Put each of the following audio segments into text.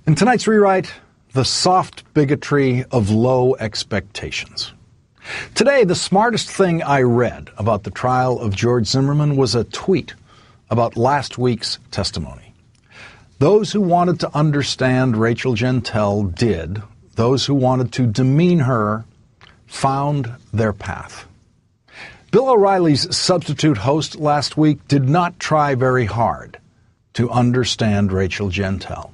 In tonight's rewrite, the soft bigotry of low expectations. Today, the smartest thing I read about the trial of George Zimmerman was a tweet about last week's testimony. Those who wanted to understand Rachel Jeantel did. Those who wanted to demean her found their path. Bill O'Reilly's substitute host last week did not try very hard to understand Rachel Jeantel.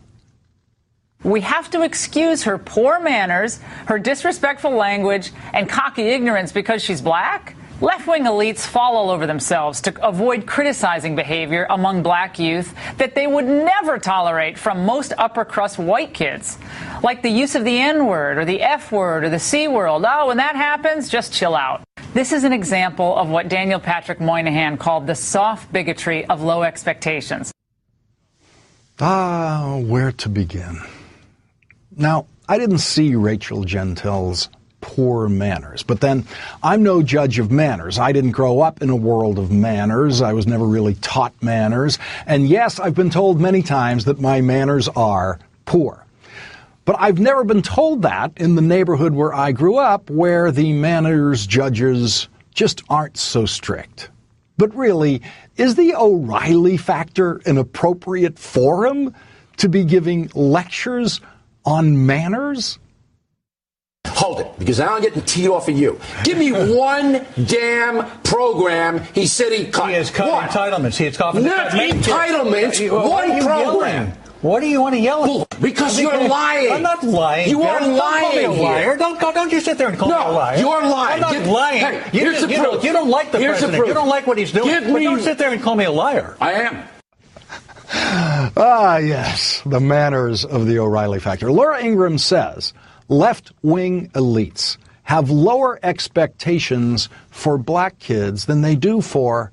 We have to excuse her poor manners, her disrespectful language, and cocky ignorance because she's black? Left-wing elites fall all over themselves to avoid criticizing behavior among black youth that they would never tolerate from most upper-crust white kids, like the use of the N-word or the F-word or the C-word. Oh, when that happens, just chill out. This is an example of what Daniel Patrick Moynihan called the soft bigotry of low expectations. Where to begin? Now, I didn't see Rachel Jeantel's poor manners, but then I'm no judge of manners. I didn't grow up in a world of manners. I was never really taught manners. And yes, I've been told many times that my manners are poor. But I've never been told that in the neighborhood where I grew up, where the manners judges just aren't so strict. But really, is the O'Reilly factor an appropriate forum to be giving lectures on manners? Hold it, because now I'm getting teed off of you. Give me one damn program he said he cut. He has cut entitlements. He has cut not entitlements. One program. What do you want to yell at? Because you're lying. I'm not lying. You are lying. Don't call me a liar. Don't you sit there and call me a liar. You're lying. I'm not lying. Hey, here's the proof. You don't like the president. You don't like what he's doing. But don't sit there and call me a liar. I am. Yes, the manners of the O'Reilly factor. Laura Ingraham says left-wing elites have lower expectations for black kids than they do for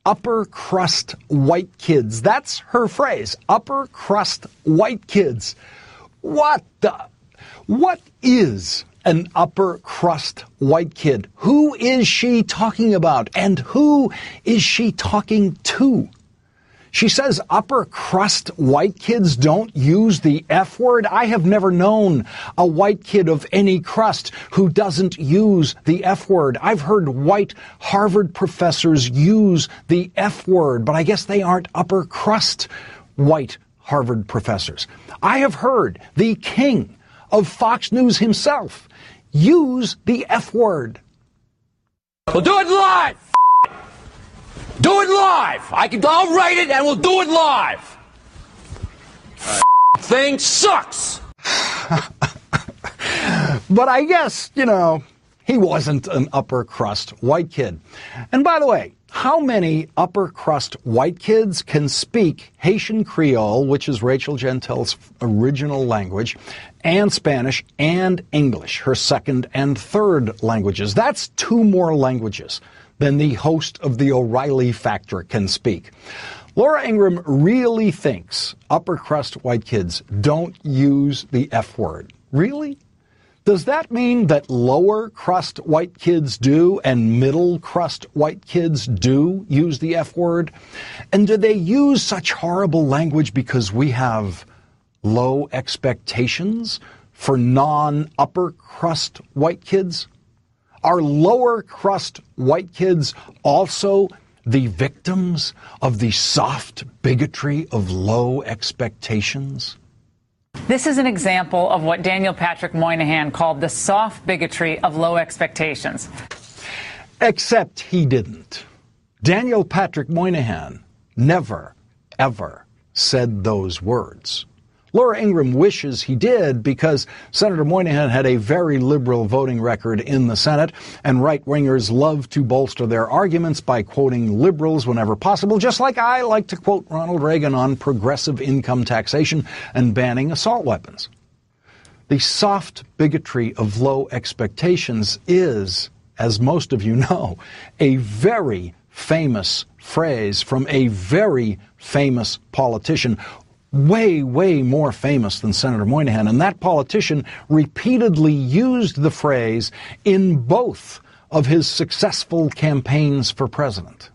upper-crust white kids. That's her phrase, upper-crust white kids. What is an upper-crust white kid? Who is she talking about? And who is she talking to? She says upper-crust white kids don't use the F word. I have never known a white kid of any crust who doesn't use the F word. I've heard white Harvard professors use the F word, but I guess they aren't upper-crust white Harvard professors. I have heard the king of Fox News himself use the F word. We'll do it live. Do it live. I'll write it and we'll do it live. Thing sucks. But I guess, he wasn't an upper crust white kid. And by the way, how many upper crust white kids can speak Haitian Creole, which is Rachel Jeantel's original language, and Spanish and English, her second and third languages? That's 2 more languages than the host of the O'Reilly Factor can speak. Laura Ingraham really thinks upper crust white kids don't use the F word. Really? Does that mean that lower crust white kids do and middle crust white kids do use the F word? And do they use such horrible language because we have low expectations for non-upper crust white kids? Are lower crust white kids also the victims of the soft bigotry of low expectations? This is an example of what Daniel Patrick Moynihan called the soft bigotry of low expectations. Except he didn't. Daniel Patrick Moynihan never, ever said those words. Laura Ingraham wishes he did because Senator Moynihan had a very liberal voting record in the Senate, and right-wingers love to bolster their arguments by quoting liberals whenever possible, just like I like to quote Ronald Reagan on progressive income taxation and banning assault weapons. The soft bigotry of low expectations is, as most of you know, a very famous phrase from a very famous politician, way, way more famous than Senator Moynihan. And that politician repeatedly used the phrase in both of his successful campaigns for president.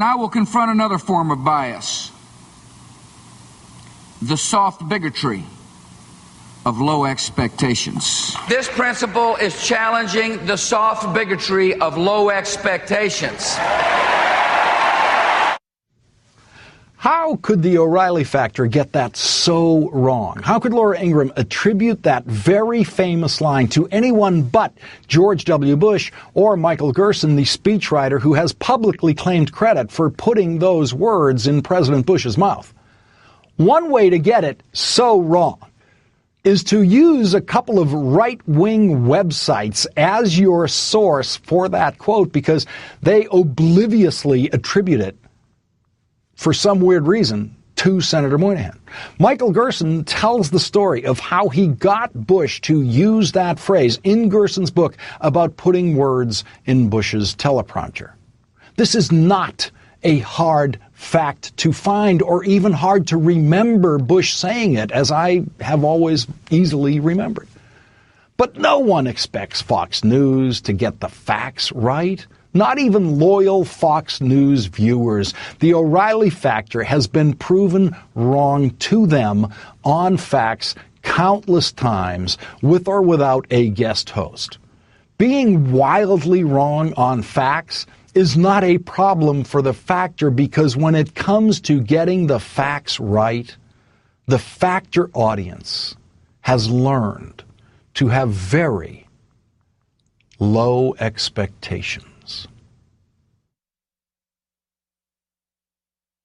I will confront another form of bias. the soft bigotry of low expectations. This principle is challenging the soft bigotry of low expectations. How could the O'Reilly factor get that so wrong? How could Laura Ingraham attribute that very famous line to anyone but George W. Bush or Michael Gerson, the speechwriter who has publicly claimed credit for putting those words in President Bush's mouth? One way to get it so wrong is to use a couple of right-wing websites as your source for that quote because they obliviously attribute it, for some weird reason, to Senator Moynihan. Michael Gerson tells the story of how he got Bush to use that phrase in Gerson's book about putting words in Bush's teleprompter. This is not a hard fact to find or even hard to remember Bush saying it, as I have always easily remembered. But no one expects Fox News to get the facts right. Not even loyal Fox News viewers. The O'Reilly factor has been proven wrong to them on facts countless times, with or without a guest host. Being wildly wrong on facts is not a problem for the factor, because when it comes to getting the facts right, the factor audience has learned to have very low expectations.